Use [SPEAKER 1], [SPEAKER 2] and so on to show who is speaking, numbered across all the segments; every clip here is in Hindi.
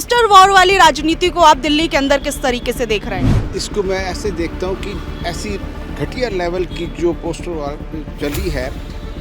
[SPEAKER 1] पोस्टर वॉर वाली राजनीति को आप दिल्ली के अंदर किस तरीके से देख रहे हैं?
[SPEAKER 2] इसको मैं ऐसे देखता हूँ कि ऐसी घटिया लेवल की जो पोस्टर वॉर चली है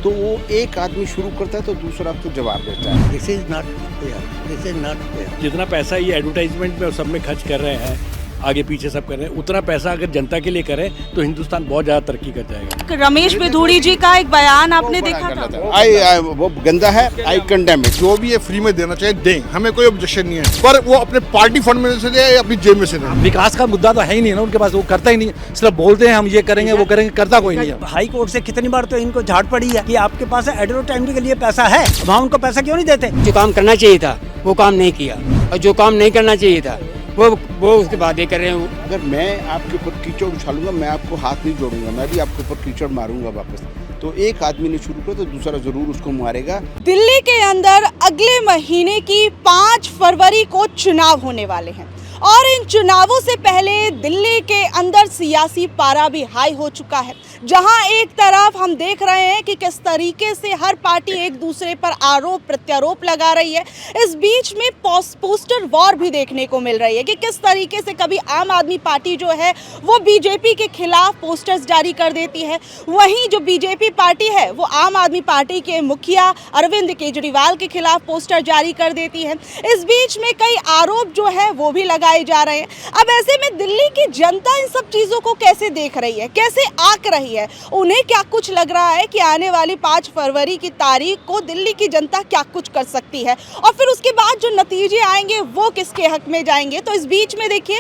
[SPEAKER 2] तो वो एक आदमी शुरू करता है तो दूसरा आपको जवाब देता है।
[SPEAKER 3] This is not fair, this is not fair.
[SPEAKER 4] जितना पैसा ये एडवर्टाइजमेंट में और सब में खर्च कर रहे हैं, आगे पीछे सब कर रहे हैं, उतना पैसा अगर जनता के लिए करें तो हिंदुस्तान बहुत ज़्यादा तरक्की कर जाएगा।
[SPEAKER 1] रमेश बिधूड़ी जी का एक बयान आपने देखा था?
[SPEAKER 2] वो गंदा है, आई कंडेम इट।
[SPEAKER 5] जो भी ये फ्री में देना चाहिए दें, हमें कोई ऑब्जेक्शन नहीं है, पर वो अपने पार्टी फंड में से दे या अपनी जेब में से दे।
[SPEAKER 6] विकास का मुद्दा तो है ही नहीं ना उनके पास, वो करता ही नहीं, सिर्फ बोलते हैं हम ये करेंगे वो करेंगे, करता कोई नहीं है।
[SPEAKER 7] हाई कोर्ट से कितनी बार तो इनको झाड़ पड़ी है कि आपके पास एडवर्टाइजमेंट के लिए पैसा है, वहाँ उनको पैसा क्यों नहीं देते?
[SPEAKER 8] जो काम करना चाहिए था वो काम नहीं किया, और जो काम नहीं करना चाहिए था वो उसके बाद ये कर रहे हैं।
[SPEAKER 2] अगर मैं आपके ऊपर कीचड़ उछालूंगा, मैं आपको हाथ नहीं जोड़ूंगा, मैं भी आपके ऊपर कीचड़ मारूंगा वापस। तो एक आदमी ने शुरू किया तो दूसरा जरूर उसको मारेगा।
[SPEAKER 1] दिल्ली के अंदर अगले महीने की 5 फरवरी को चुनाव होने वाले हैं और इन चुनावों से पहले दिल्ली के अंदर सियासी पारा भी हाई हो चुका है, जहां एक तरफ हम देख रहे हैं कि किस तरीके से हर पार्टी एक दूसरे पर आरोप प्रत्यारोप लगा रही है। इस बीच में पोस्टर वॉर भी देखने को मिल रही है कि किस तरीके से कभी आम आदमी पार्टी जो है वो बीजेपी के खिलाफ पोस्टर्स जारी कर देती है, वहीं जो बीजेपी पार्टी है वो आम आदमी पार्टी के मुखिया अरविंद केजरीवाल के खिलाफ पोस्टर जारी कर देती है। इस बीच में कई आरोप जो है वो भी लगाए जा रहे हैं। अब ऐसे में दिल्ली की जनता इन सब चीज़ों को कैसे देख रही है, कैसे आंक रही है? उन्हें क्या कुछ लग रहा है कि आने वाली 5 फरवरी की तारीख को दिल्ली की जनता क्या कुछ कर सकती है और फिर उसके बाद जो नतीजे आएंगे वो किसके हक में जाएंगे? तो इस बीच में देखिए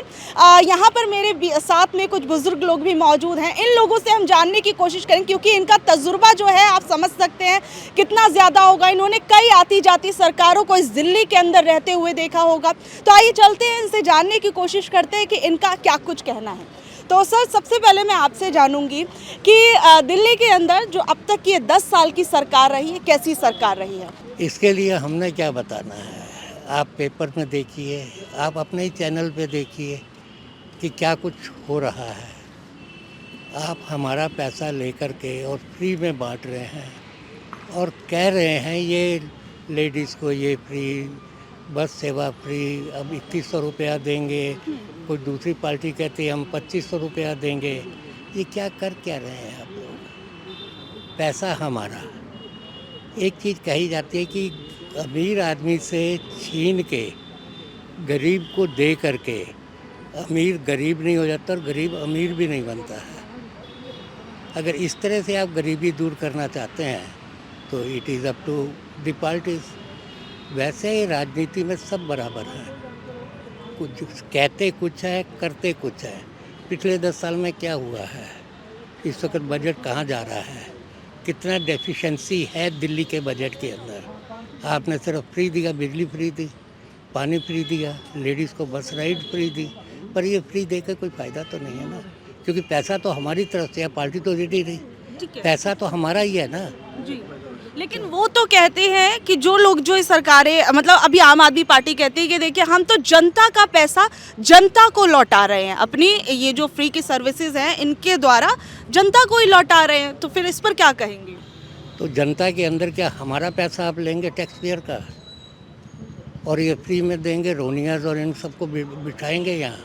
[SPEAKER 1] यहाँ पर मेरे साथ में कुछ बुजुर्ग लोग भी मौजूद हैं। इन लोगों से हम जानने की कोशिश करें क्योंकि इनका तजुर्बा जो है आप समझ सकते हैं कितना ज़्यादा होगा। इन्होंने कई आती जाती सरकारों को इस दिल्ली के अंदर रहते हुए देखा होगा। तो आइए चलते हैं, इनसे जानने की कोशिश करते हैं कि इनका क्या कुछ कहना है। तो सर, सबसे पहले मैं आपसे जानूंगी कि दिल्ली के अंदर जो अब तक ये 10 साल की सरकार रही है, कैसी सरकार रही है?
[SPEAKER 3] इसके लिए हमने क्या बताना है, आप पेपर में देखिए, आप अपने ही चैनल पे देखिए कि क्या कुछ हो रहा है। आप हमारा पैसा लेकर के और फ्री में बांट रहे हैं और कह रहे हैं ये लेडीज़ को ये फ्री, बस सेवा फ्री, अब 2100 रुपया देंगे। कोई दूसरी पार्टी कहती है हम 2500 रुपया देंगे। ये क्या कर क्या रहे हैं आप लोग? पैसा हमारा। एक चीज़ कही जाती है कि अमीर आदमी से छीन के गरीब को दे करके अमीर गरीब नहीं हो जाता और गरीब अमीर भी नहीं बनता है। अगर इस तरह से आप गरीबी दूर करना चाहते हैं तो it is up to the parties. वैसे ही राजनीति में सब बराबर हैं, कुछ कहते कुछ है, करते कुछ है। पिछले 10 साल में क्या हुआ है, इस वक्त बजट कहाँ जा रहा है, कितना डेफिशिएंसी है दिल्ली के बजट के अंदर। आपने सिर्फ फ्री दिया, बिजली फ्री दी, पानी फ्री दिया, लेडीज़ को बस राइड फ्री दी, पर ये फ्री देकर कोई फ़ायदा तो नहीं है ना, क्योंकि पैसा तो हमारी तरफ से है, पार्टी तो दे रही, पैसा तो हमारा ही है ना
[SPEAKER 1] जी। लेकिन वो तो कहते हैं कि जो लोग जो सरकारें, मतलब अभी आम आदमी पार्टी कहती है कि देखिए हम तो जनता का पैसा जनता को लौटा रहे हैं, अपनी ये जो फ्री की सर्विसेज हैं इनके द्वारा जनता को ही लौटा रहे हैं, तो फिर इस पर क्या कहेंगे?
[SPEAKER 3] तो जनता के अंदर क्या हमारा पैसा आप लेंगे टैक्स पेयर का और ये फ्री में देंगे, रोनियाज और इन सबको बिठाएंगे यहाँ?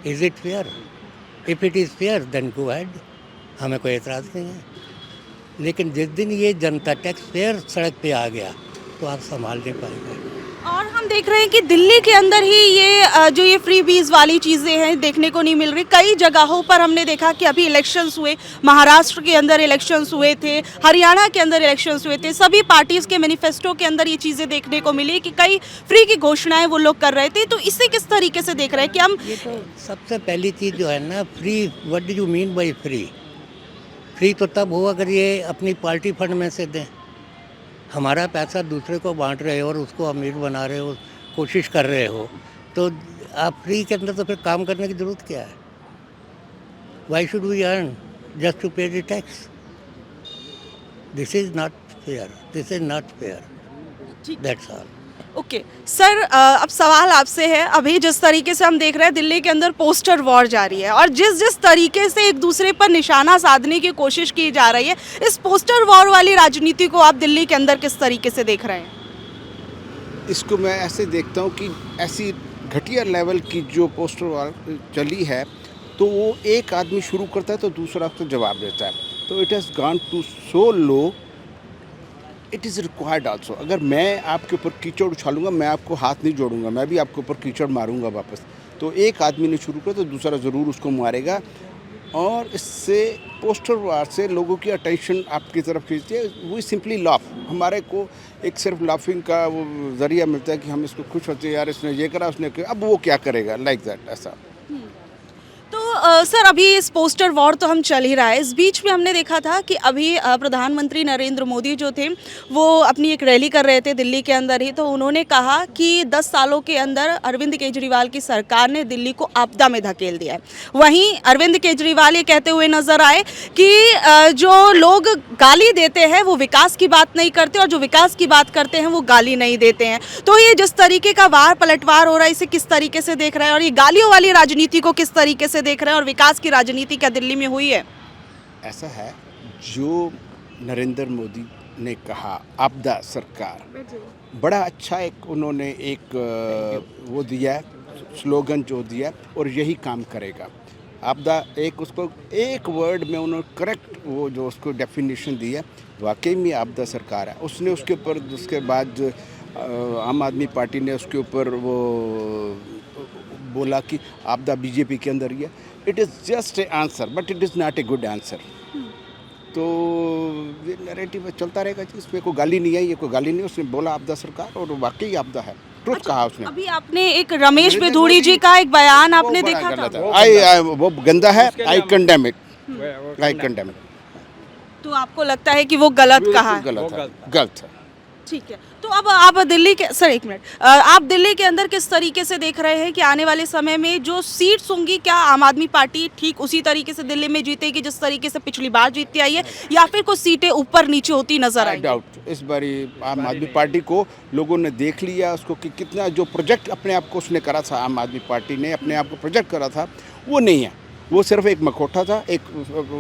[SPEAKER 3] Is it fair? If it is fair then go ahead, हमें कोई एतराज़ नहीं है। लेकिन जिस दिन ये जनता टैक्स पेयर सड़क पे आ गया तो आप संभाल नहीं पाएंगे।
[SPEAKER 1] और हम देख रहे हैं कि दिल्ली के अंदर ही ये जो ये फ्री बीज वाली चीज़ें हैं देखने को नहीं मिल रही। कई जगहों पर हमने देखा कि अभी इलेक्शंस हुए, महाराष्ट्र के अंदर इलेक्शंस हुए थे, हरियाणा के अंदर इलेक्शंस हुए थे, सभी पार्टीज़ के मैनिफेस्टो के अंदर ये चीज़ें देखने को मिली कि कई फ्री की घोषणाएं वो लोग कर रहे थे। तो इसे किस तरीके से देख रहे हैं कि हम?
[SPEAKER 3] ये तो सबसे पहली चीज़ जो है ना, free, what do you mean by free? Free तो तब हो अगर ये अपनी पार्टी फंड में से दें। हमारा पैसा दूसरे को बांट रहे हो और उसको अमीर बना रहे हो, कोशिश कर रहे हो, तो आप फ्री के अंदर तो फिर काम करने की ज़रूरत क्या है? Why should we earn just to pay the tax? This is not fair, this is not fair, that's all.
[SPEAKER 1] Okay sir, अब सवाल आपसे है, अभी जिस तरीके से हम देख रहे हैं दिल्ली के अंदर पोस्टर वॉर जारी है और जिस तरीके से एक दूसरे पर निशाना साधने की कोशिश की जा रही है, इस पोस्टर वॉर वाली राजनीति को आप दिल्ली के अंदर किस तरीके से देख रहे हैं?
[SPEAKER 2] इसको मैं ऐसे देखता हूँ कि ऐसी घटिया लेवल की जो पोस्टर वार चली है, तो वो एक आदमी शुरू करता है तो दूसरा उसको जवाब देता है, तो it has gone to so low. It is required also. अगर मैं आपके ऊपर कीचड़ उछालूंगा, मैं आपको हाथ नहीं जोड़ूंगा, मैं भी आपके ऊपर कीचड़ मारूंगा वापस। तो एक आदमी ने शुरू किया तो दूसरा ज़रूर उसको मारेगा, और इससे पोस्टर वार से लोगों की अटेंशन आपकी तरफ खींचती है। वो सिंपली लाफ, हमारे को एक सिर्फ लाफिंग का वो ज़रिया मिलता है कि हम इसको खुश होते हैं, यार इसने ये करा, उसने किया, अब वो क्या करेगा, लाइक दैट, ऐसा।
[SPEAKER 1] तो सर, अभी इस पोस्टर वॉर तो हम चल ही रहा है। इस बीच में हमने देखा था कि अभी प्रधानमंत्री नरेंद्र मोदी जो थे वो अपनी एक रैली कर रहे थे दिल्ली के अंदर ही, तो उन्होंने कहा कि 10 सालों के अंदर अरविंद केजरीवाल की सरकार ने दिल्ली को आपदा में धकेल दिया है। वहीं अरविंद केजरीवाल ये कहते हुए नजर आए कि जो लोग गाली देते हैं वो विकास की बात नहीं करते, और जो विकास की बात करते हैं वो गाली नहीं देते हैं। तो ये जिस तरीके का वार पलटवार हो रहा है, इसे किस तरीके से देख रहे हैं, और ये गालियों वाली राजनीति को किस तरीके से देख रहे हैं, और विकास की राजनीति क्या दिल्ली में हुई है?
[SPEAKER 2] ऐसा है, जो नरेंद्र मोदी ने कहा आपदा सरकार, बड़ा अच्छा एक उन्होंने एक वो दिया है, स्लोगन जो दिया, और यही काम करेगा। आपदा एक उसको एक वर्ड में उन्होंने करेक्ट वो जो उसको डेफिनेशन दी है, वाकई में आपदा सरकार है। उसने उसके ऊपर उसके बाद आम आदमी पार्टी ने उसके ऊपर वो बोला कि आपदा बीजेपी के अंदर ही है। It is just A answer, but it is not a good answer. तो ये नैरेटिव चलता रहेगा जी, इसमें कोई गाली नहीं है, ये कोई गाली नहीं, उसने बोला आपदा सरकार, और वाकई आपदा है, ट्रुथ कहा उसने।
[SPEAKER 1] अभी आपने एक रमेश बिधूड़ी जी का एक बयान आपने देखा था,
[SPEAKER 2] आई वो गंदा है, आई condemn it, I condemn it.
[SPEAKER 1] तो आपको लगता है कि वो गलत कहा है?
[SPEAKER 2] गलत है।
[SPEAKER 1] ठीक है, तो अब आप दिल्ली के, सर एक मिनट, आप दिल्ली के अंदर किस तरीके से देख रहे हैं कि आने वाले समय में जो सीट्स होंगी, क्या आम आदमी पार्टी ठीक उसी तरीके से दिल्ली में जीतेगी जिस तरीके से पिछली बार जीतती आई है, या फिर कुछ सीटें ऊपर नीचे होती नजर आएंगी?
[SPEAKER 2] डाउट इस बारी आम आदमी पार्टी को लोगों ने देख लिया, उसको कि कितना जो प्रोजेक्ट अपने आप को उसने करा था, आम आदमी पार्टी ने अपने आप को प्रोजेक्ट करा था, वो नहीं है। वो सिर्फ एक मखौटा था, एक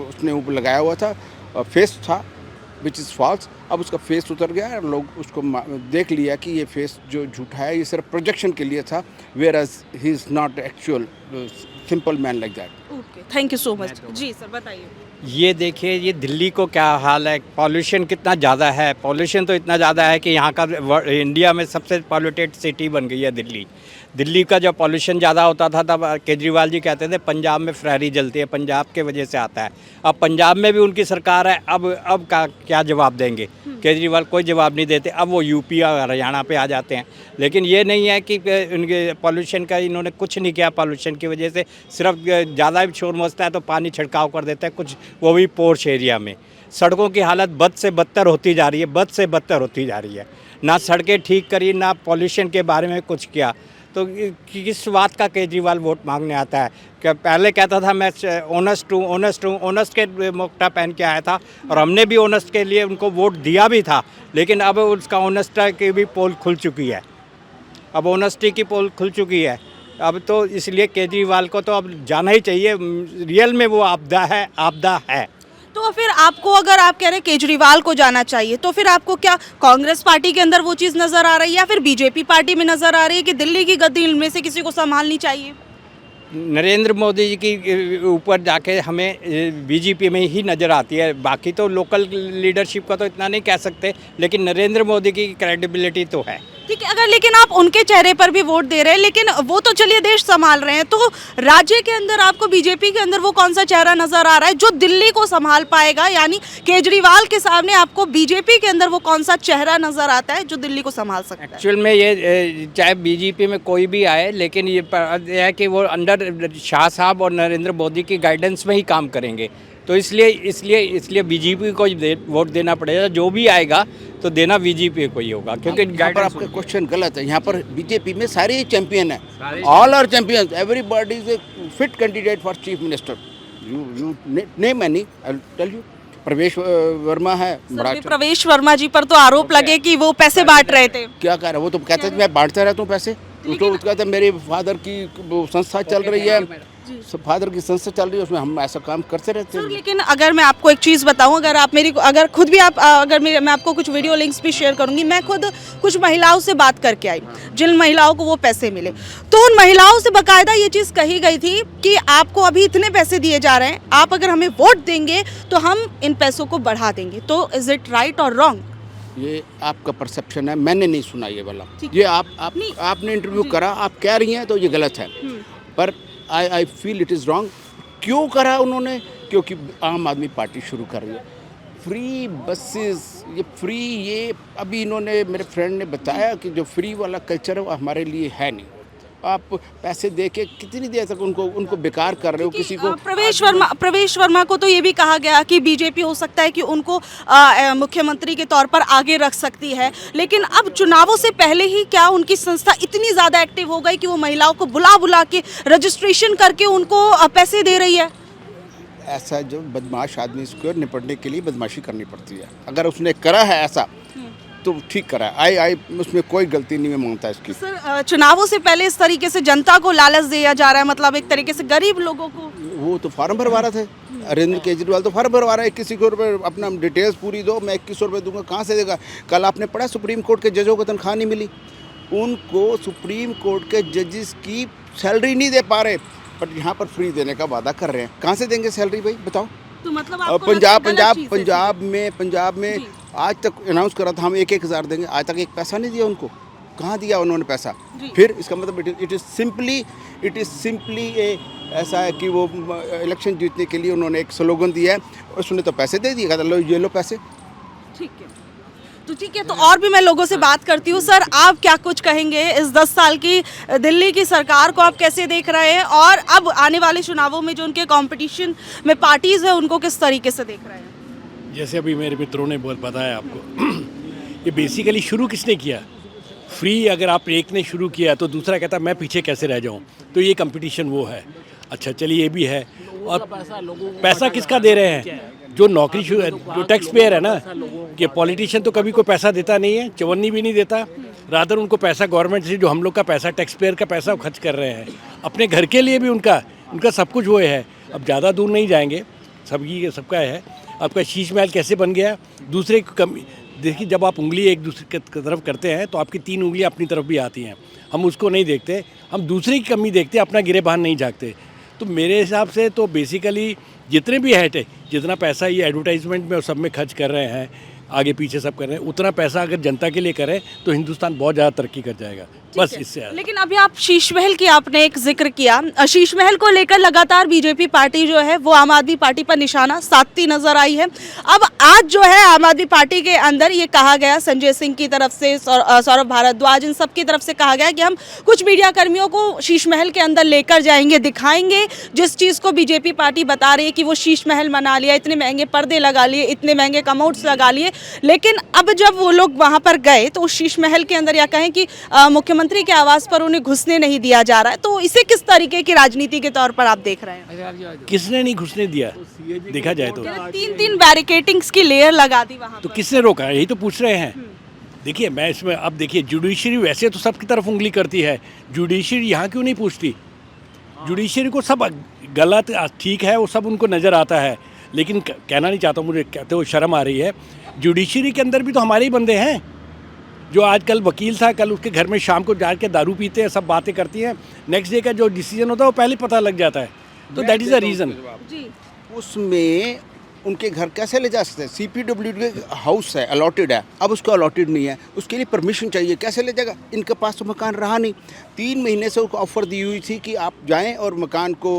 [SPEAKER 2] उसने ऊपर लगाया हुआ था, फेस था, विच इज़ फॉल्स। अब उसका फेस उतर गया और लोग उसको देख लिया कि ये फेस जो झूठा है, ये सिर्फ प्रोजेक्शन के लिए था, whereas he is not actual simple man like that.
[SPEAKER 1] Okay, thank you so much. जी सर, बताइए।
[SPEAKER 8] ये देखिए, ये दिल्ली को क्या हाल है, पॉल्यूशन कितना ज़्यादा है। पॉल्यूशन तो इतना ज़्यादा है कि यहाँ का इंडिया में सबसे पॉल्यूटेड सिटी बन गई है दिल्ली। दिल्ली का जब पॉल्यूशन ज़्यादा होता था तब केजरीवाल जी कहते थे पंजाब में फ्रैरी जलती है, पंजाब के वजह से आता है। अब पंजाब में भी उनकी सरकार है, अब का क्या जवाब देंगे? केजरीवाल कोई जवाब नहीं देते, अब वो यूपी और हरियाणा पे आ जाते हैं। लेकिन ये नहीं है कि उनके पॉल्यूशन का इन्होंने कुछ नहीं किया। पॉल्यूशन की वजह से सिर्फ ज़्यादा भी शोर मचता है तो पानी छिड़काव कर देता है कुछ, वो भी पोर्श एरिया में। सड़कों की हालत बद से बदतर होती जा रही है, बद से बदतर होती जा रही है। ना सड़कें ठीक करी, ना पॉल्यूशन के बारे में कुछ किया। तो किस बात का केजरीवाल वोट मांगने आता है? कि पहले कहता था मैं ऑनेस्ट हूँ, ऑनेस्ट के मोक्टा पहन के आया था, और हमने भी ऑनेस्ट के लिए उनको वोट दिया भी था। लेकिन अब उसका ऑनेस्टी की भी पोल खुल चुकी है, अब ऑनेस्टी की पोल खुल चुकी है। अब तो इसलिए केजरीवाल को तो अब जाना ही चाहिए, रियल में वो आपदा है, आपदा है।
[SPEAKER 1] तो फिर आपको, अगर आप कह रहे हैं केजरीवाल को जाना चाहिए, तो फिर आपको क्या कांग्रेस पार्टी के अंदर वो चीज़ नज़र आ रही है, या फिर बीजेपी पार्टी में नज़र आ रही है कि दिल्ली की गद्दी इनमें से किसी को संभालनी चाहिए?
[SPEAKER 8] नरेंद्र मोदी जी की ऊपर जाके हमें बीजेपी में ही नज़र आती है। बाकी तो लोकल लीडरशिप का तो इतना नहीं कह सकते, लेकिन नरेंद्र मोदी की क्रेडिबिलिटी तो है।
[SPEAKER 1] ठीक है, अगर लेकिन आप उनके चेहरे पर भी वोट दे रहे हैं, लेकिन वो तो चलिए देश संभाल रहे हैं, तो राज्य के अंदर आपको बीजेपी के अंदर वो कौन सा चेहरा नजर आ रहा है जो दिल्ली को संभाल पाएगा? यानी केजरीवाल के सामने आपको बीजेपी के अंदर वो कौन सा चेहरा नजर आता है जो दिल्ली को संभाल सकता है?
[SPEAKER 8] एक्चुअल में ये चाहे बीजेपी में कोई भी आए, लेकिन ये है कि वो अंडर शाह साहब और नरेंद्र मोदी की गाइडेंस में ही काम करेंगे। तो इसलिए बीजेपी को वोट देना पड़ेगा। जो भी आएगा तो देना बीजेपी को ही होगा, क्योंकि
[SPEAKER 2] यहाँ पर आपका क्वेश्चन गलत है। यहाँ पर बीजेपी में सारे चैंपियन है, all are champions, everybody is a fit candidate for chief minister. You name any, I will tell you. Pravesh Verma है, बड़ा अच्छा।
[SPEAKER 1] प्रवेश वर्मा जी पर तो आरोप लगे कि वो पैसे बांट रहे थे।
[SPEAKER 2] क्या कह रहे? वो तो कहते थे मैं बांटता रहता हूँ पैसे। तो उसका तो मेरे फादर की संस्था चल रही है, फादर की संस्था चल रही है, उसमें हम ऐसा काम करते रहते
[SPEAKER 1] सर
[SPEAKER 2] हैं।
[SPEAKER 1] लेकिन अगर मैं आपको एक चीज़ बताऊं, अगर आप मेरी अगर खुद भी आप अगर मैं आपको कुछ वीडियो लिंक्स भी शेयर करूंगी। मैं खुद कुछ महिलाओं से बात करके आई जिन महिलाओं को वो पैसे मिले, तो उन महिलाओं से बाकायदा ये चीज़ कही गई थी कि आपको अभी इतने पैसे दिए जा रहे हैं, आप अगर हमें वोट देंगे तो हम इन पैसों को बढ़ा देंगे। तो इज़ इट राइट और रॉन्ग?
[SPEAKER 2] ये आपका परसेप्शन है, मैंने नहीं सुना ये वाला।
[SPEAKER 1] ठीक
[SPEAKER 2] ये आपने इंटरव्यू करा, आप कह रही हैं तो ये गलत है, पर I feel it is wrong. क्यों करा उन्होंने? क्योंकि आम आदमी पार्टी शुरू कर रही है, फ्री बसेस, ये फ्री, ये अभी इन्होंने, मेरे फ्रेंड ने बताया कि जो फ्री वाला कल्चर है वो हमारे लिए है नहीं। आप पैसे दे के कितनी देर तक उनको बेकार कर रहे हो किसी को।
[SPEAKER 1] प्रवेश वर्मा को तो ये भी कहा गया कि बीजेपी हो सकता है कि उनको मुख्यमंत्री के तौर पर आगे रख सकती है, लेकिन अब चुनावों से पहले ही क्या उनकी संस्था इतनी ज़्यादा एक्टिव हो गई कि वो महिलाओं को बुला बुला के रजिस्ट्रेशन करके उनको पैसे दे रही है?
[SPEAKER 2] ऐसा जो बदमाश आदमी, इसको निपटने के लिए बदमाशी करनी पड़ती है। अगर उसने करा है ऐसा तो ठीक करा है, आई उसमें कोई गलती नहीं, मैं मानता इसकी।
[SPEAKER 1] सर चुनावों से पहले इस तरीके से जनता को लालच दिया जा रहा है, मतलब एक तरीके से गरीब लोगों को।
[SPEAKER 2] वो तो फार्म भरवा रहे थे, अरविंद केजरीवाल तो फार्म भरवा रहा है, 21 रुपये अपना डिटेल्स पूरी दो, मैं 21 रुपये दूंगा, कहाँ से देगा? कल आपने पढ़ा सुप्रीम कोर्ट के जजों को तनख्वाह नहीं मिली, उनको सुप्रीम कोर्ट के जजेस की सैलरी नहीं दे पा रहे, बट यहाँ पर फ्री देने का वादा कर रहे हैं। कहाँ से देंगे सैलरी भाई, बताओ?
[SPEAKER 1] तो मतलब
[SPEAKER 2] पंजाब में आज तक अनाउंस करा था हम 1,000 देंगे, आज तक एक पैसा नहीं दिया उनको। कहाँ दिया उन्होंने पैसा? फिर इसका मतलब इट इज़ सिंपली ऐसा है कि वो इलेक्शन जीतने के लिए उन्होंने एक स्लोगन दिया है, और उसने तो पैसे दे दिए, लो ये लो पैसे।
[SPEAKER 1] ठीक है, तो ठीक है, तो और भी मैं लोगों से बात करती हूँ। सर आप क्या कुछ कहेंगे इस 10 साल की दिल्ली की सरकार को, आप कैसे देख रहे हैं, और अब आने वाले चुनावों में जो उनके कंपटीशन में पार्टीज़ है उनको किस तरीके से देख रहे हैं?
[SPEAKER 4] जैसे अभी मेरे मित्रों ने बहुत बताया आपको, ये बेसिकली शुरू किसने किया? फ्री अगर आप एक ने शुरू किया तो दूसरा कहता मैं पीछे कैसे रह जाऊं, तो ये कंपटीशन वो है। अच्छा चलिए ये भी है, और पैसा किसका दे रहे हैं? जो नौकरी जो टैक्स पेयर है ना, कि पॉलिटिशियन तो कभी कोई पैसा देता नहीं है, चवन्नी भी नहीं देता, रादर उनको पैसा गवर्नमेंट से, जो हम लोग का पैसा, टैक्स पेयर का पैसा खर्च कर रहे हैं अपने घर के लिए भी, उनका सब कुछ वो है। अब ज़्यादा दूर नहीं जाएंगे, सबका है। आपका शीश महल कैसे बन गया? दूसरे की कमी देखिए, जब आप उंगली एक दूसरे की तरफ करते हैं तो आपकी 3 उंगलियां अपनी तरफ भी आती हैं। हम उसको नहीं देखते, हम दूसरे की कमी देखते, अपना गिरेबान नहीं झाँकते। तो मेरे हिसाब से तो बेसिकली जितने भी है, जितना पैसा ये एडवर्टाइजमेंट में और सब में खर्च कर रहे हैं, आगे पीछे सब कर रहे हैं, उतना पैसा अगर जनता के लिए करें तो हिंदुस्तान बहुत ज़्यादा तरक्की कर जाएगा, बस इससे।
[SPEAKER 1] लेकिन अभी आप शीश महल की आपने एक जिक्र किया, शीश महल को लेकर लगातार बीजेपी पार्टी जो है वो आम आदमी पार्टी पर निशाना साधती नजर आई है। अब आज जो है आम आदमी पार्टी के अंदर ये कहा गया, संजय सिंह की तरफ से, सौरभ भारद्वाज, इन सब की तरफ से कहा गया कि हम कुछ मीडिया कर्मियों को शीश महल के अंदर लेकर जाएंगे, दिखाएंगे जिस चीज़ को बीजेपी पार्टी बता रही है कि वो शीश महल बना लिया, इतने महंगे पर्दे लगा लिए, इतने महंगे कमोड्स लगा लिए। लेकिन अब जब वो लोग वहाँ पर गए तो उस शीश महल के अंदर, या कहें कि मुख्यमंत्री के आवास पर उन्हें घुसने नहीं दिया जा रहा है, तो इसे किस तरीके की राजनीति के तौर पर आप देख रहे हैं?
[SPEAKER 4] किसने नहीं घुसने दिया? देखा जाए तो
[SPEAKER 1] 3 बैरिकेटिंग्स की लेयर लगा दी वहाँ
[SPEAKER 4] तो किसने रोका? यही तो पूछ रहे हैं। देखिए मैं इसमें, अब देखिए जुडिशरी वैसे तो सबकी तरफ उंगली करती है, जुडिशरी यहाँ क्यों नहीं पूछती? जुडिशरी को सब गलत ठीक है, वो सब उनको नज़र आता है, लेकिन कहना नहीं चाहता, मुझे कहते हुए शर्म आ रही है, जुडिशरी के अंदर भी तो हमारे ही बंदे हैं। जो आजकल वकील था, कल उसके घर में शाम को जाके दारू पीते हैं, सब बातें करती हैं, नेक्स्ट डे का जो डिसीजन होता है वो पहले पता लग जाता है। तो दैट इज़ द रीज़न।
[SPEAKER 2] उसमें उनके घर कैसे ले जा सकते हैं? CPWD का हाउस है, अलॉटेड है, अब उसको अलॉटेड नहीं है, उसके लिए परमिशन चाहिए, कैसे ले जाएगा? इनके पास तो मकान रहा नहीं, 3 महीने से उसको ऑफर दी हुई थी कि आप जाएं और मकान को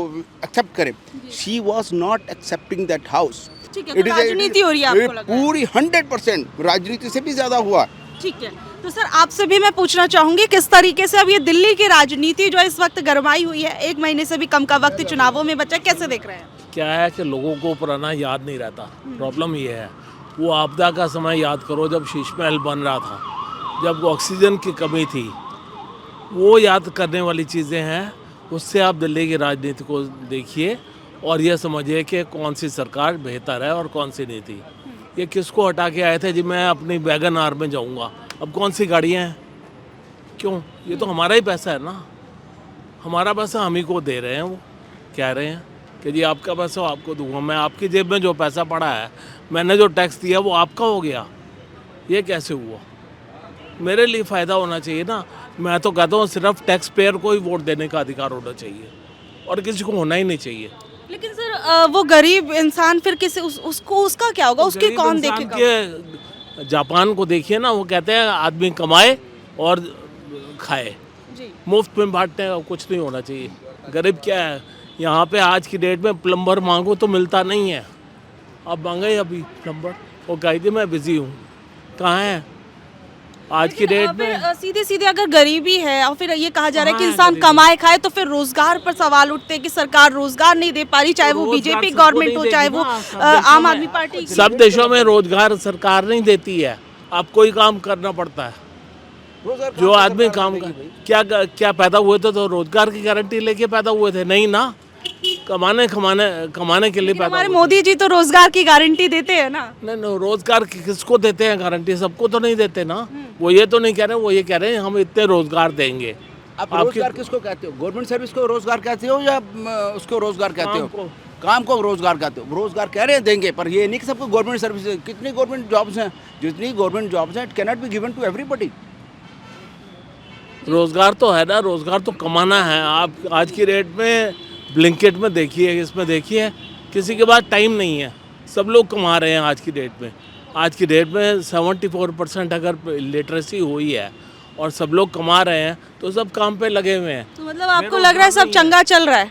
[SPEAKER 2] एक्सेप्ट करें। She was not accepting that house.
[SPEAKER 1] राजनीति हो रही है आपको लग रहा है?
[SPEAKER 2] पूरी 100% राजनीति से भी ज़्यादा हुआ।
[SPEAKER 1] ठीक है, तो सर आपसे भी मैं पूछना चाहूँगी किस तरीके से अब ये दिल्ली की राजनीति जो इस वक्त गरमाई हुई है, 1 महीने से भी कम का वक्त चुनावों में बचा, कैसे देख रहे हैं?
[SPEAKER 9] क्या है कि लोगों को पुराना याद नहीं रहता, प्रॉब्लम ये है। वो आपदा का समय याद करो, जब शीश महल बन रहा था, जब ऑक्सीजन की कमी थी, वो याद करने वाली चीज़ें हैं। उससे आप दिल्ली की राजनीति को देखिए और ये समझिए कि कौन सी सरकार बेहतर है और कौन सी नहीं थी। ये किसको हटा के आए थे जी, मैं अपनी वैगन आर में जाऊंगा, अब कौन सी गाड़ियाँ हैं? क्यों? ये तो हमारा ही पैसा है ना, हमारा पैसा हम ही को दे रहे हैं वो, कह रहे हैं कि जी आपका पैसा आपको दूंगा, मैं आपकी जेब में जो पैसा पड़ा है, मैंने जो टैक्स दिया वो आपका हो गया, ये कैसे हुआ? मेरे लिए फ़ायदा होना चाहिए ना। मैं तो कहता हूँ सिर्फ टैक्स पेयर को ही वोट देने का अधिकार होना चाहिए और किसी को होना ही नहीं चाहिए।
[SPEAKER 1] लेकिन सर वो गरीब इंसान फिर किसी उसको उसका क्या होगा, उसके
[SPEAKER 9] गरीब
[SPEAKER 1] कौन
[SPEAKER 9] इंसान
[SPEAKER 1] देखेगा?
[SPEAKER 9] के जापान को देखिए ना, वो कहते हैं आदमी कमाए और खाए,
[SPEAKER 1] जी
[SPEAKER 9] मुफ्त में बांटने का कुछ नहीं होना चाहिए। गरीब क्या है, यहाँ पे आज की डेट में प्लम्बर मांगो तो मिलता नहीं है। आप मांगे अभी प्लम्बर, वो कही थी मैं बिज़ी हूँ, कहाँ है आज की डेट में?
[SPEAKER 1] सीधे सीधे अगर गरीबी है और फिर ये कहा जा रहा है कि
[SPEAKER 9] कहाँ है
[SPEAKER 1] इंसान
[SPEAKER 9] गरीबी?
[SPEAKER 1] कमाए खाए, तो फिर रोजगार पर सवाल उठते हैं कि सरकार रोजगार नहीं दे पा रही, चाहे वो
[SPEAKER 9] रोजगार
[SPEAKER 1] बीजेपी
[SPEAKER 9] सबको
[SPEAKER 1] गवर्नमेंट
[SPEAKER 9] नहीं
[SPEAKER 1] हो चाहे
[SPEAKER 9] देगी
[SPEAKER 1] वो
[SPEAKER 9] ना, सब
[SPEAKER 1] आम
[SPEAKER 9] देशों
[SPEAKER 1] आदमी
[SPEAKER 9] में-
[SPEAKER 1] पार्टी।
[SPEAKER 9] सब देशों में रोजगार सरकार नहीं देती है, आपको ही काम करना पड़ता है। जो आदमी काम क्या पैदा हुए थे तो रोजगार की गारंटी लेके पैदा हुए थे? नहीं ना, कमाने के लिए पैदा
[SPEAKER 1] हमारे
[SPEAKER 9] हुए
[SPEAKER 1] मोदी जी तो रोजगार की गारंटी देते हैं ना।
[SPEAKER 9] थे। नहीं, रोजगार किसको देते हैं गारंटी? सबको तो नहीं देते ना। वो ये तो नहीं कह रहे, वो ये कह रहे हैं हम इतने रोजगार देंगे।
[SPEAKER 2] आप रोजगार किसको कहते हो? गवर्नमेंट सर्विस को रोजगार कहते हो या उसको रोजगार कहते हो? काम को रोजगार कहते हो? रोजगार कह रहे हैं देंगे, पर ये नहीं कि सबको गवर्नमेंट सर्विस। कितनी गवर्नमेंट जॉब्स हैं? जितनी गवर्नमेंट जॉब्स हैं, it can not be given to everybody.
[SPEAKER 9] रोजगार तो है ना, रोजगार तो कमाना है। आप आज की रेट में ब्लिंकेट में देखिए, इसमें देखिए, किसी के पास टाइम नहीं है, सब लोग कमा रहे हैं आज की डेट में। आज की डेट में 74% अगर लिटरेसी हुई है और सब लोग कमा रहे हैं तो सब काम पे लगे हुए हैं
[SPEAKER 1] तो मतलब आपको लग रहा है सब चंगा चल रहा है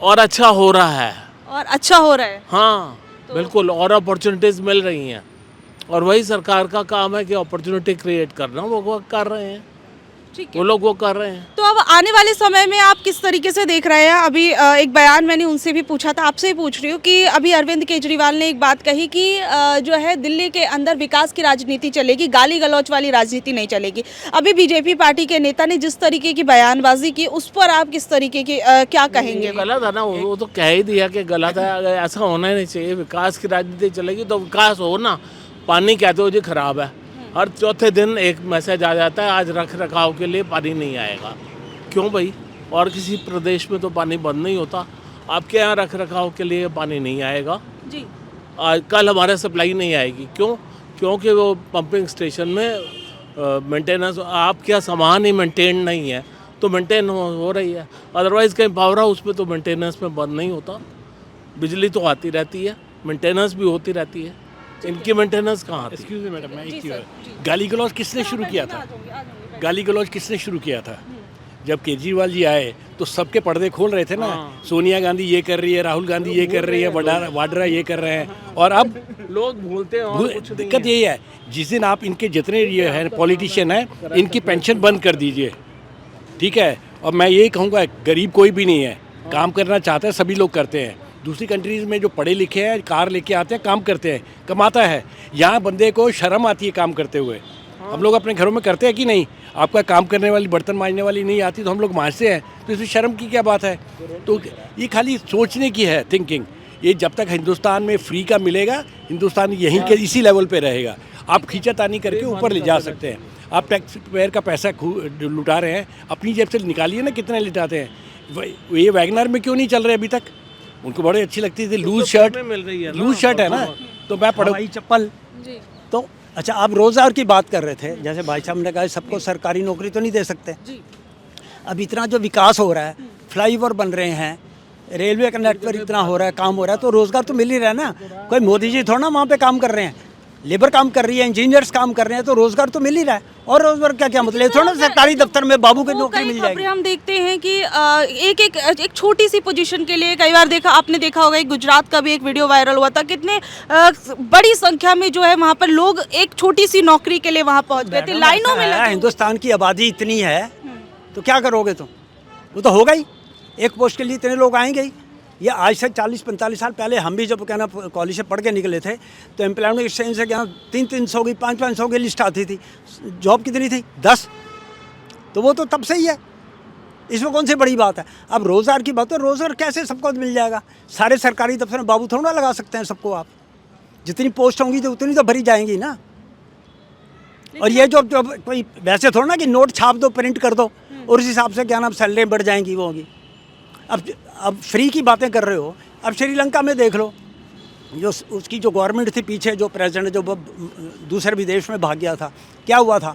[SPEAKER 9] और अच्छा हो रहा है।
[SPEAKER 1] और अच्छा हो रहा है।
[SPEAKER 9] हाँ बिल्कुल, और अपॉर्चुनिटीज़ मिल रही हैं और वही सरकार का काम है कि अपॉर्चुनिटी क्रिएट करना, वो कर रहे हैं,
[SPEAKER 1] ठीक
[SPEAKER 9] वो लोग वो कर रहे हैं।
[SPEAKER 1] तो अब आने वाले समय में आप किस तरीके से देख रहे हैं? अभी एक बयान मैंने उनसे भी पूछा था, आपसे ही पूछ रही हूँ कि अभी अरविंद केजरीवाल ने एक बात कही कि जो है दिल्ली के अंदर विकास की राजनीति चलेगी, गाली गलौच वाली राजनीति नहीं चलेगी। अभी बीजेपी पार्टी के नेता ने जिस तरीके की बयानबाजी की, उस पर आप किस तरीके की क्या कहेंगे?
[SPEAKER 9] गलत है ना, वो तो कह ही दिया कि गलत है, अगर ऐसा होना ही नहीं चाहिए। विकास की राजनीति चलेगी तो विकास हो ना। पानी कहते हो जी खराब है, हर चौथे दिन एक मैसेज आ जाता है आज रख रखाव के लिए पानी नहीं आएगा। क्यों भाई? और किसी प्रदेश में तो पानी बंद नहीं होता, आपके यहाँ रख रखाव के लिए पानी नहीं आएगा
[SPEAKER 1] जी।
[SPEAKER 9] आज कल हमारे सप्लाई नहीं आएगी। क्यों? क्योंकि वो पंपिंग स्टेशन में मेंटेनेंस, आपका सामान ही मेंटेन नहीं है तो मेंटेन हो रही है। अदरवाइज़ कहीं पावर हाउस में तो मेंटेनेंस में बंद नहीं होता, बिजली तो आती रहती है, मेंटेनेंस भी होती रहती है। इनकी मेंटेनेंस कहाँ आती है?
[SPEAKER 4] एक्सक्यूज मी मैडम, मैं एक चीज़, गाली गलौज किसने शुरू किया था? गाली गलौज किसने शुरू किया था? जब केजरीवाल जी आए तो सबके पर्दे खोल रहे थे ना। सोनिया गांधी ये कर रही है, राहुल गांधी ये कर रही है, वाड्रा ये कर रहे हैं, और अब
[SPEAKER 9] लोग भूलते हैं और कुछ नहीं
[SPEAKER 4] दिक्कत यही है, जिस दिन आप इनके जितने ये हैं पॉलिटिशियन हैं, इनकी पेंशन बंद कर दीजिए, ठीक है? और मैं यही कहूँगा, गरीब कोई भी नहीं है, काम करना चाहता है, सभी लोग करते हैं। दूसरी कंट्रीज़ में जो पढ़े लिखे हैं, कार लेके आते हैं, काम करते हैं, कमाता है। यहाँ बंदे को शर्म आती है काम करते हुए। हम लोग अपने घरों में करते हैं कि नहीं? आपका काम करने वाली, बर्तन मांजने वाली नहीं आती तो हम लोग मांजते हैं, तो इसमें शर्म की क्या बात है? तो ये खाली सोचने की है, थिंकिंग। ये जब तक हिंदुस्तान में फ्री का मिलेगा, हिंदुस्तान यहीं के इसी लेवल पे रहेगा। आप खींचातानी करके ऊपर ले जा सकते हैं। आप टैक्स पेयर का पैसा लुटा रहे हैं, अपनी जेब से निकालिए ना, कितने लुटाते हैं। ये वैगनर में क्यों नहीं चल रहे अभी तक? उनको बड़ी अच्छी लगती थी लूज शर्ट,
[SPEAKER 9] मिल रही है,
[SPEAKER 4] लूज शर्ट है ना, तो मैं पढ़ो
[SPEAKER 7] हवाई चप्पल। तो अच्छा, आप रोजगार की बात कर रहे थे, जैसे भाई साहब ने कहा सबको सरकारी नौकरी तो नहीं दे सकते। अब इतना जो विकास हो रहा है, फ्लाईओवर बन रहे हैं, रेलवे का नेटवर्क इतना हो रहा है, काम हो रहा है, तो रोजगार तो मिल ही रहा है ना। कोई मोदी जी थोड़ा ना वहाँ पे काम कर रहे हैं, लेबर काम कर रही है, इंजीनियर्स काम कर रहे हैं, तो रोजगार तो मिल ही रहा है। और रोजगार का क्या मतलब है? थोड़ा ना सरकारी दफ्तर में बाबू की नौकरी मिल जाएगी।
[SPEAKER 1] हम देखते हैं कि एक छोटी सी पोजीशन के लिए कई बार आपने देखा होगा, एक गुजरात का भी एक वीडियो वायरल हुआ था, कितने बड़ी संख्या में जो है वहाँ पर लोग एक छोटी सी नौकरी के लिए वहाँ पहुँच गए थे, लाइनों में लगे।
[SPEAKER 7] हिंदुस्तान की आबादी इतनी है तो क्या करोगे तुम? वो तो होगा ही, एक पोस्ट के लिए इतने लोग आएंगे ही। ये आज से 40-45 साल पहले हम भी जब कहना कॉलेज से पढ़ के निकले थे तो एम्प्लॉयमेंट एक्सचेंज से क्या 300 की 500 की लिस्ट आती थी, जॉब कितनी थी? 10। तो वो तो तब से ही है, इसमें कौन सी बड़ी बात है? अब रोज़गार की बात है, रोज़गार कैसे सबको मिल जाएगा? सारे सरकारी दफ्तर में बाबू थोड़ा लगा सकते हैं सबको। आप जितनी पोस्ट होंगी तो उतनी तो भरी जाएंगी ना। और ये जो कोई वैसे थोड़ा ना कि नोट छाप दो, प्रिंट कर दो और उस हिसाब से क्या नाम सैलरी बढ़ जाएंगी, वो होगी। अब फ्री की बातें कर रहे हो, अब श्रीलंका में देख लो, जो उसकी जो गवर्नमेंट थी पीछे, जो प्रेसिडेंट जो दूसरे विदेश में भाग गया था, क्या हुआ था?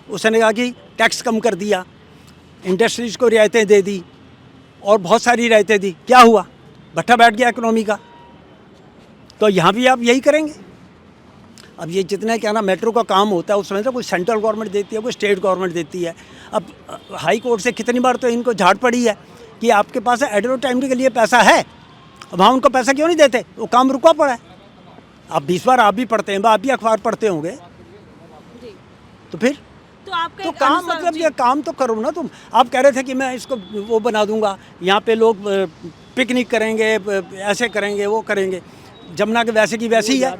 [SPEAKER 7] उसने कहा कि टैक्स कम कर दिया, इंडस्ट्रीज को रियायतें दे दी और बहुत सारी रियायतें दी। क्या हुआ? भट्ठा बैठ गया इकोनॉमी का। तो यहाँ भी आप यही करेंगे। अब ये जितने क्या ना मेट्रो का काम होता है उसमें तो कोई सेंट्रल गवर्नमेंट देती है, कोई स्टेट गवर्नमेंट देती है। अब हाई कोर्ट से कितनी बार तो इनको झाड़ पड़ी है कि आपके पास एडवर्टाइजमेंट के लिए पैसा है, अब वहाँ उनको पैसा क्यों नहीं देते? वो काम रुका पड़ा है। अब 20 बार आप भी पढ़ते हैं, आप भी अखबार पढ़ते होंगे, तो फिर
[SPEAKER 1] तो आपका
[SPEAKER 7] तो
[SPEAKER 1] एक
[SPEAKER 7] काम
[SPEAKER 1] अनुसार-
[SPEAKER 7] मतलब
[SPEAKER 1] जी।
[SPEAKER 7] ये काम तो करो ना तुम। आप कह रहे थे कि मैं इसको वो बना दूंगा, यहाँ पे लोग पिकनिक करेंगे, ऐसे करेंगे, वो करेंगे। जमुना के वैसे की वैसी है,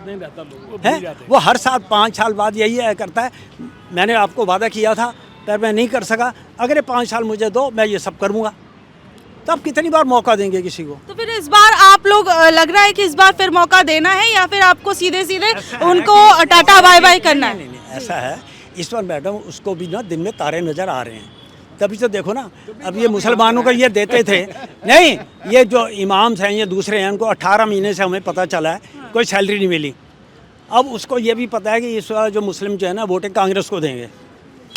[SPEAKER 7] वो हर साल 5 साल बाद यही है करता है। मैंने आपको वादा किया था पर मैं नहीं कर सका, अगर 5 साल मुझे दो मैं ये सब करूँगा। तो आप कितनी बार मौका देंगे किसी को?
[SPEAKER 1] तो फिर इस बार आप लोग लग रहा है कि इस बार फिर मौका देना है या फिर आपको सीधे सीधे उनको टाटा बाय बाय करना है?
[SPEAKER 7] नहीं, ऐसा है इस बार मैडम, उसको भी ना दिन में तारे नज़र आ रहे हैं। तभी तो देखो ना, अब ये मुसलमानों को ये देते थे नहीं, ये जो इमाम्स हैं, ये दूसरे हैं, उनको 18 महीने से हमें पता चला है कोई सैलरी नहीं मिली। अब उसको ये भी पता है कि इस बार जो मुस्लिम जो है ना वोटें कांग्रेस को देंगे।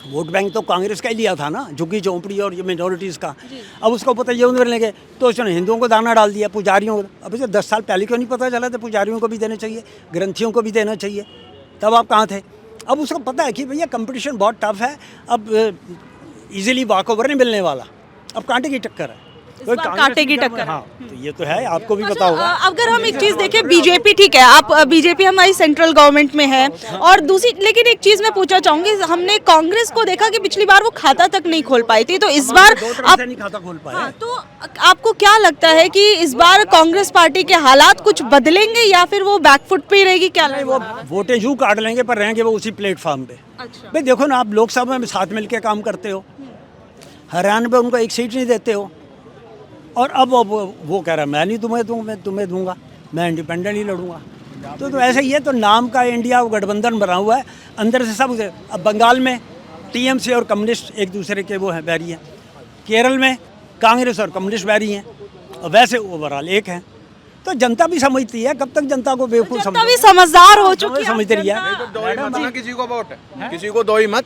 [SPEAKER 7] वोट बैंक तो कांग्रेस का ही लिया था ना, झुग्गी झोंपड़ी और ये मिनॉरिटीज़ का। अब उसको पता ये उधर लेंगे तो उसने हिंदुओं को दाना डाल दिया, पुजारियों को। अभी तो 10 साल पहले क्यों नहीं पता चला था? पुजारियों को भी देना चाहिए, ग्रंथियों को भी देना चाहिए। तब आप कहाँ थे? अब उसको पता है कि भैया कंपटीशन बहुत टफ है, अब इजीली वॉक ओवर नहीं मिलने वाला, अब कांटे की टक्कर है।
[SPEAKER 1] बार कांटे की टक्कर है।
[SPEAKER 7] हाँ, तो ये तो है, आपको भी पता होगा।
[SPEAKER 1] अगर हम एक चीज देखें, बीजेपी ठीक है, आप बीजेपी हमारी सेंट्रल गवर्नमेंट में है, और दूसरी लेकिन एक चीज मैं पूछना चाहूंगी, हमने कांग्रेस को देखा कि पिछली बार वो खाता तक नहीं खोल पाई थी, तो इस बार आप
[SPEAKER 7] नहीं खाता खोल पाए।
[SPEAKER 1] हाँ, तो आपको क्या लगता है कि इस बार कांग्रेस पार्टी के हालात कुछ बदलेंगे या फिर वो बैकफुट पे ही रहेगी? क्या
[SPEAKER 7] नहीं, वो वोटें यूँ काट लेंगे पर रहेंगे वो उसी प्लेटफॉर्म पे।
[SPEAKER 1] अच्छा।
[SPEAKER 7] भाई देखो ना, आप लोकसभा में साथ मिलकर काम करते हो, हरियाणा में उनको एक सीट नहीं देते हो, और अब वो कह रहा है मैं नहीं तुम्हें दूँ, मैं तुम्हें दूंगा, मैं इंडिपेंडेंट ही लड़ूंगा। तो ऐसे ही है। तो नाम का इंडिया गठबंधन बना हुआ है, अंदर से सब। अब बंगाल में टीएमसी और कम्युनिस्ट एक दूसरे के वो हैं, बैरी हैं। केरल में कांग्रेस और कम्युनिस्ट बैरी हैं, और वैसे ओवरऑल एक हैं। तो जनता भी समझती है, कब तक जनता को बेवकूफ़
[SPEAKER 1] जनता भी समझदार हो चुकी है।
[SPEAKER 7] समझती रही है।
[SPEAKER 5] किसी को वोट है, किसी को दो ही मत।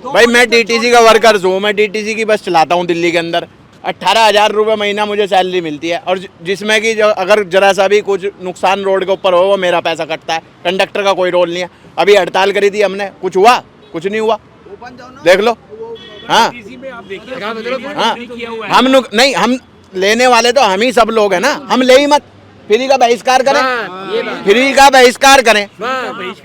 [SPEAKER 5] भाई मैं डीटीसी का वर्कर्स हूँ, मैं डीटीसी की बस चलाता हूँ दिल्ली के अंदर। 18,000 रुपये महीना मुझे सैलरी मिलती है, और जिसमें कि जो अगर जरा सा भी कुछ नुकसान रोड के ऊपर हो वो मेरा पैसा कटता है। कंडक्टर का कोई रोल नहीं है। अभी हड़ताल करी थी हमने, कुछ हुआ? कुछ नहीं हुआ, देख लो। हाँ हाँ, नहीं, हम लेने वाले तो हम ही सब लोग हैं ना, हम ले ही मत। फ्री का बहिष्कार करें, फ्री का बहिष्कार करें।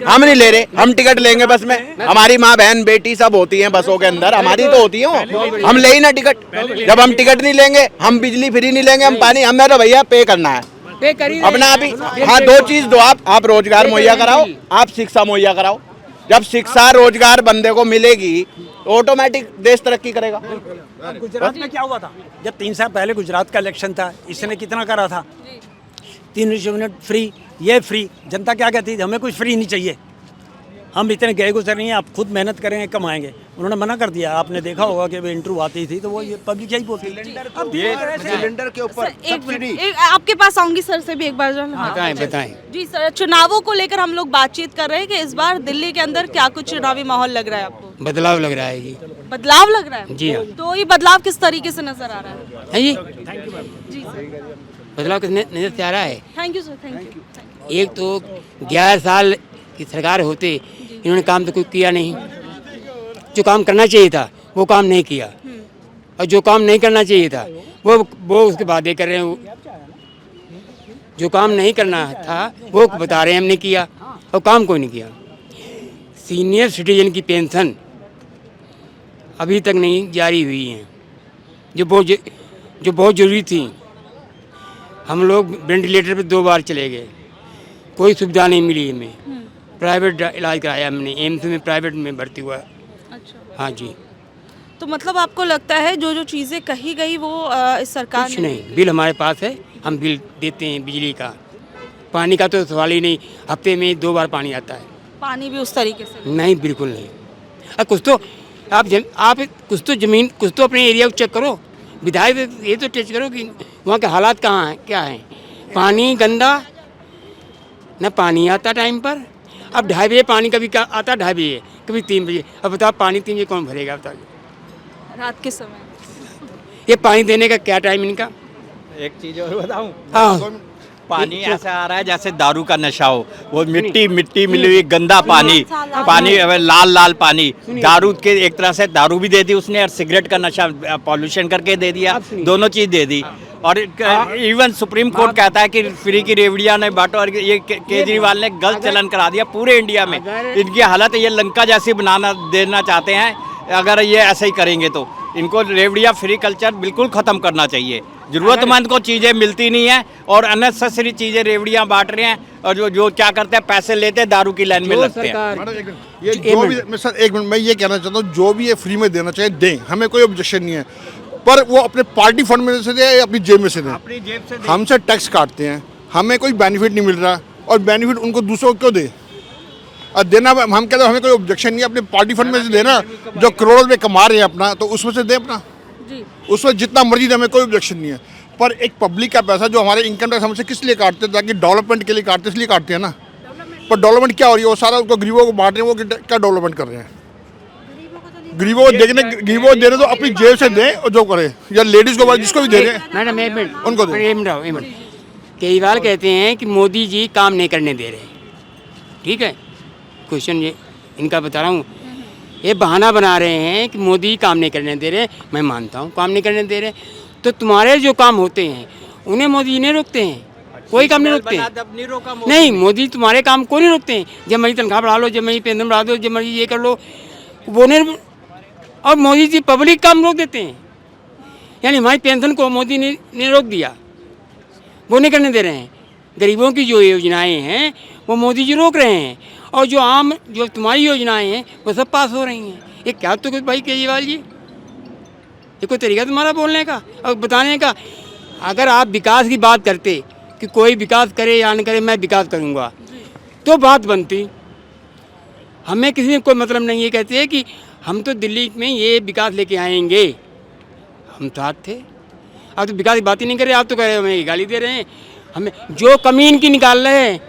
[SPEAKER 5] हम नहीं ले रहे, हम टिकट लेंगे बस में। हमारी माँ बहन बेटी सब होती हैं बसों के अंदर, हमारी तो होती है, हम ले ही ना टिकट। जब हम टिकट नहीं लेंगे, हम बिजली फ्री नहीं लेंगे, हम पानी, हमें तो भैया पे करना है अपना। अभी हाँ, दो चीज दो, आप रोजगार मुहैया कराओ, आप शिक्षा मुहैया कराओ। जब शिक्षा रोजगार बंदे को मिलेगी ऑटोमेटिक देश तरक्की करेगा।
[SPEAKER 7] गुजरात में क्या हुआ था? जब 3 साल पहले गुजरात का इलेक्शन था, इसने कितना करा था? 3 यूनिट फ्री, ये फ्री। जनता क्या कहती थी? हमें कुछ फ्री नहीं चाहिए, हम इतने गए गुजर नहीं हैं, आप खुद मेहनत करेंगे कमाएंगे। उन्होंने मना कर दिया। आपने देखा होगा कि वो इंटरव्यू आती थी तो वो ये पब्लिक यही बोलती थी।
[SPEAKER 2] सिलेंडर के ऊपर
[SPEAKER 1] एक आपके पास आऊंगी सर से भी एक बार।
[SPEAKER 8] बताएं।
[SPEAKER 1] जी सर, चुनावों को लेकर हम लोग बातचीत कर रहे हैं कि इस बार दिल्ली के अंदर क्या कुछ चुनावी माहौल लग रहा है आपको?
[SPEAKER 8] बदलाव लग रहा है जी।
[SPEAKER 1] बदलाव लग रहा है?
[SPEAKER 8] जी हाँ।
[SPEAKER 1] तो ये बदलाव किस तरीके से नजर आ रहा है?
[SPEAKER 8] है जी,
[SPEAKER 1] जी सर,
[SPEAKER 8] बदलाव कितने नजर से आ रहा है?
[SPEAKER 1] Thank you sir, thank you.
[SPEAKER 8] एक तो 11 साल की सरकार होते इन्होंने काम तो कोई किया नहीं। जो काम करना चाहिए था वो काम नहीं किया, और जो काम नहीं करना चाहिए था वो उसके वादे कर रहे हैं। जो काम नहीं करना था वो बता रहे हैं हमने किया, और काम कोई नहीं किया। सीनियर सिटीजन की पेंशन अभी तक नहीं जारी हुई है, जो बहुत ज़रूरी थी। हम लोग वेंटिलेटर पे 2 बार चले गए, कोई सुविधा नहीं मिली हमें। प्राइवेट इलाज कराया हमने, एम्स में प्राइवेट में भर्ती हुआ।
[SPEAKER 1] अच्छा,
[SPEAKER 8] हाँ जी।
[SPEAKER 1] तो मतलब आपको लगता है जो जो चीज़ें कही गई वो इस सरकार
[SPEAKER 8] कुछ नहीं, बिल हमारे पास है, हम बिल देते हैं। बिजली का, पानी का तो सवाल ही नहीं, हफ्ते में 2 बार पानी आता है।
[SPEAKER 1] पानी भी उस तरीके से
[SPEAKER 8] नहीं, बिल्कुल नहीं। कुछ तो आप कुछ तो ज़मीन, कुछ तो अपने एरिया को चेक करो।
[SPEAKER 10] विधायक ये तो टेस्ट करो कि वहाँ के हालात कहाँ हैं, क्या हैं। पानी गंदा, न पानी आता टाइम पर। अब 2:30 बजे पानी कभी का आता 2:30 बजे, कभी 3 बजे। अब बताओ पानी 3 बजे कौन भरेगा बताइए।
[SPEAKER 1] रात के समय
[SPEAKER 10] ये पानी देने का क्या टाइम इनका।
[SPEAKER 8] एक चीज़ और बताऊँ,
[SPEAKER 10] हाँ,
[SPEAKER 8] पानी ऐसा आ रहा है जैसे दारू का नशा हो। वो मिट्टी मिली हुई गंदा पानी लाल लाल पानी। दारू के एक तरह से दारू भी दे दी उसने और सिगरेट का नशा पॉल्यूशन करके दे दिया, दोनों चीज़ दे दी। और इवन सुप्रीम कोर्ट कहता है कि फ्री की रेवड़ियाँ नहीं बांटो, और ये केजरीवाल ने गलत चलन करा दिया पूरे इंडिया में। इनकी हालत ये लंका जैसी देना चाहते हैं अगर ये ऐसे ही करेंगे तो। इनको रेवड़िया फ्री कल्चर बिल्कुल ख़त्म करना चाहिए। ज़रूरतमंद को चीज़ें मिलती नहीं है और अननेसेसरी चीज़ें रेवड़ियाँ बांट रहे हैं, और जो क्या करते हैं पैसे लेते हैं दारू की लाइन में लगते हैं।
[SPEAKER 11] ये जो भी सर एक मिनट मैं ये कहना चाहता हूँ, जो भी ये फ्री में देना चाहिए दें, हमें कोई ऑब्जेक्शन नहीं है, पर वो अपने पार्टी फंड में से दे या अपनी जेब में से दें।
[SPEAKER 8] अपनी जेब से
[SPEAKER 11] हमसे टैक्स काटते हैं, हमें कोई बेनिफिट नहीं मिल रहा, और बेनिफिट उनको दूसरों को क्यों दे। और देना हम कहते हैं हमें कोई ऑब्जेक्शन नहीं है, अपने पार्टी फंड में से देना, जो करोड़ों रुपये कमा रहे हैं अपना, तो उसमें से दे अपना, उसमें जितना मर्जी दे, हमें कोई ऑब्जेक्शन नहीं है। पर एक पब्लिक का पैसा जो हमारे इनकम टैक्स हमसे किस लिए काटते हैं, ताकि डेवलपमेंट के लिए काटते, इसलिए काटते हैं ना। पर डेवलपमेंट क्या हो रही है, वो सारा उनको गरीबों को बांट रहे हैं, वो क्या डेवलपमेंट कर रहे हैं। गरीबों को गरीबों को दे रहे तो अपनी जेब से दें, और जो करे, या लेडीज को जिसको भी दे रहे हैं
[SPEAKER 10] मैडम एक मिनट
[SPEAKER 11] उनको दें।
[SPEAKER 10] केजरीवाल कहते हैं कि मोदी जी काम नहीं करने दे रहे, ठीक है। क्वेश्चन ये इनका बता रहा हूँ, ये बहाना बना रहे हैं कि मोदी काम नहीं करने दे रहे। मैं मानता हूँ काम नहीं करने दे रहे, तो तुम्हारे जो काम होते हैं उन्हें मोदी जी नहीं रोकते हैं, कोई काम नहीं रोकते हैं। नहीं, मोदी तुम्हारे काम को नहीं रोकते हैं। जब मर्जी तनख्वाह बढ़ा लो, जब मर्जी पेंशन बढ़ा दो, जब मर्जी ये कर लो, वो नहीं। और मोदी जी पब्लिक काम रोक देते हैं, यानी हमारी पेंशन को मोदी ने रोक दिया, वो नहीं करने दे रहे हैं। गरीबों की जो योजनाएं हैं वो मोदी जी रोक रहे हैं, और जो तुम्हारी योजनाएं हैं वो सब पास हो रही हैं। ये क्या तो कुछ भाई केजरीवाल जी, ये कोई तरीका तुम्हारा बोलने का और बताने का। अगर आप विकास की बात करते कि कोई विकास करे या न करे, मैं विकास करूँगा, तो बात बनती। हमें किसी में कोई मतलब नहीं। ये कहते हैं कि हम तो दिल्ली में ये विकास लेके आएंगे, हम साथ थे। आप तो विकास की बात ही नहीं कर रहे, आप तो कह रहे हो हमें गाली दे रहे हैं। हमें जो कमी इनकी निकाल रहे हैं,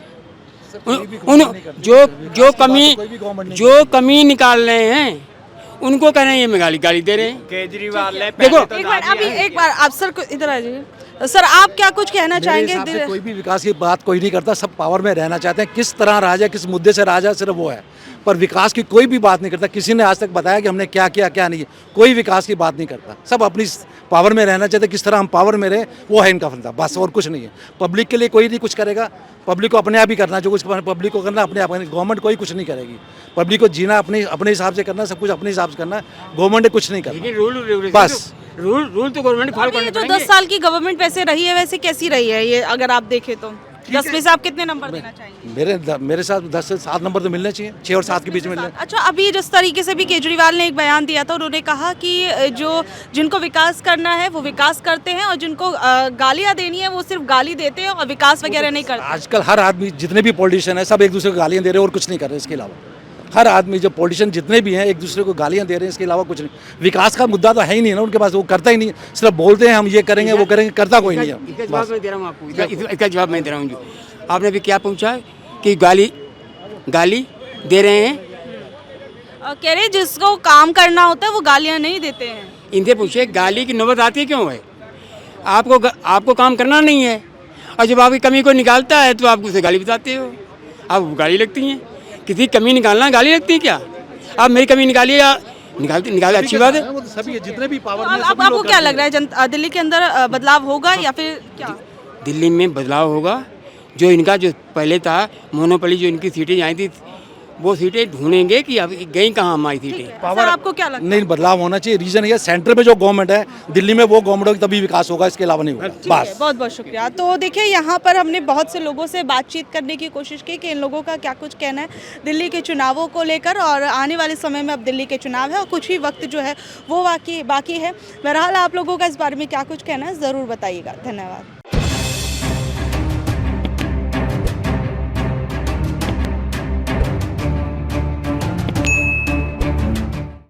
[SPEAKER 10] जो कमी निकाल रहे हैं उनको कह रहे हैं ये गाली दे रहे हैं।
[SPEAKER 8] केजरीवाल ने
[SPEAKER 10] देखो
[SPEAKER 1] एक बार आप सर इधर आ जाइए। सर आप क्या कुछ कहना चाहेंगे।
[SPEAKER 6] कोई भी विकास की बात कोई नहीं करता, सब पावर में रहना चाहते हैं। किस तरह राजा, किस मुद्दे से राजा, सिर्फ वो है, पर विकास की कोई भी बात नहीं करता। किसी ने आज तक बताया कि हमने क्या किया क्या नहीं, कोई विकास की बात नहीं करता। सब अपनी पावर में रहना चाहते, किस तरह हम पावर में रहे वो है इनका फंदा, बस और कुछ नहीं है। पब्लिक के लिए कोई नहीं कुछ करेगा, पब्लिक को अपने आप ही करना, जो कुछ पब्लिक को करना अपने आप। गवर्नमेंट कोई कुछ नहीं करेगी, पब्लिक को जीना अपने हिसाब से करना, सब कुछ अपने हिसाब से करना, गवर्नमेंट ने कुछ नहीं करना। बस
[SPEAKER 10] रूल तो गवर्नमेंट फॉलो करने
[SPEAKER 1] तो 10 साल की गवर्नमेंट वैसे रही है, वैसे कैसी रही है ये, अगर आप देखें तो 10 में से आप कितने नंबर देना चाहेंगे।
[SPEAKER 6] मेरे साथ 10 से 7 नंबर तो मिलने चाहिए, 6 और 7 के बीच में।
[SPEAKER 1] अच्छा, अभी जिस तरीके से भी केजरीवाल ने एक बयान दिया था, उन्होंने कहा कि जिनको विकास करना है वो विकास करते हैं, और जिनको गालियां देनी है वो सिर्फ गाली देते हैं और विकास वगैरह नहीं करते।
[SPEAKER 6] आजकल हर आदमी, जितने भी पॉलिटिशियन है, सब एक दूसरे को गालियां दे रहे हैं और कुछ नहीं कर रहे। इसके अलावा हर आदमी, जो पॉलिटिशियन जितने भी हैं, एक दूसरे को गालियां दे रहे हैं, इसके अलावा कुछ नहीं। विकास का मुद्दा तो है ही नहीं ना उनके पास, वो करता ही नहीं, सिर्फ बोलते हैं हम ये करेंगे वो करेंगे, करता कोई नहीं है।
[SPEAKER 10] इसका जवाब मैं दे रहा हूँ आपको, इसका जवाब मैं दे रहा हूँ। आपने भी क्या पूछा कि गाली दे रहे हैं,
[SPEAKER 1] कह रहे जिसको काम करना होता है वो गालियां नहीं देते हैं।
[SPEAKER 10] इनसे पूछे गाली की नौबत आती है क्यों है। आपको काम करना नहीं है, और जब आपकी कमी को निकालता है तो आप उसे गाली बताते हो, आप गाली लगती हैं। किसी कमी निकालना गाली लगती है क्या। आप मेरी कमी निकालिए, निकाले अच्छी बात है।
[SPEAKER 6] सभी जितने भी पावर में,
[SPEAKER 1] आपको क्या लग रहा है दिल्ली के अंदर बदलाव होगा या फिर क्या।
[SPEAKER 10] दिल्ली में बदलाव होगा। जो इनका जो पहले था मोनोपोली, जो इनकी सीटें आई थी, वो सीटें ढूंढेंगे कि अब गई कहाँ हमारी सीटें।
[SPEAKER 1] पावर आपको क्या लगता है।
[SPEAKER 6] नहीं, बदलाव होना चाहिए। रीजन ये सेंटर में जो गवर्नमेंट है, दिल्ली में वो गवर्नमेंट होगी तभी विकास होगा, इसके अलावा नहीं होगा। बस
[SPEAKER 1] बहुत बहुत शुक्रिया। तो देखिए, यहाँ पर हमने बहुत से लोगों से बातचीत करने की कोशिश की कि इन लोगों का क्या कुछ कहना है दिल्ली के चुनावों को लेकर, और आने वाले समय में अब दिल्ली के चुनाव है और कुछ ही वक्त जो है वो बाकी है। बहरहाल आप लोगों का इस बारे में क्या कुछ कहना है ज़रूर बताइएगा। धन्यवाद।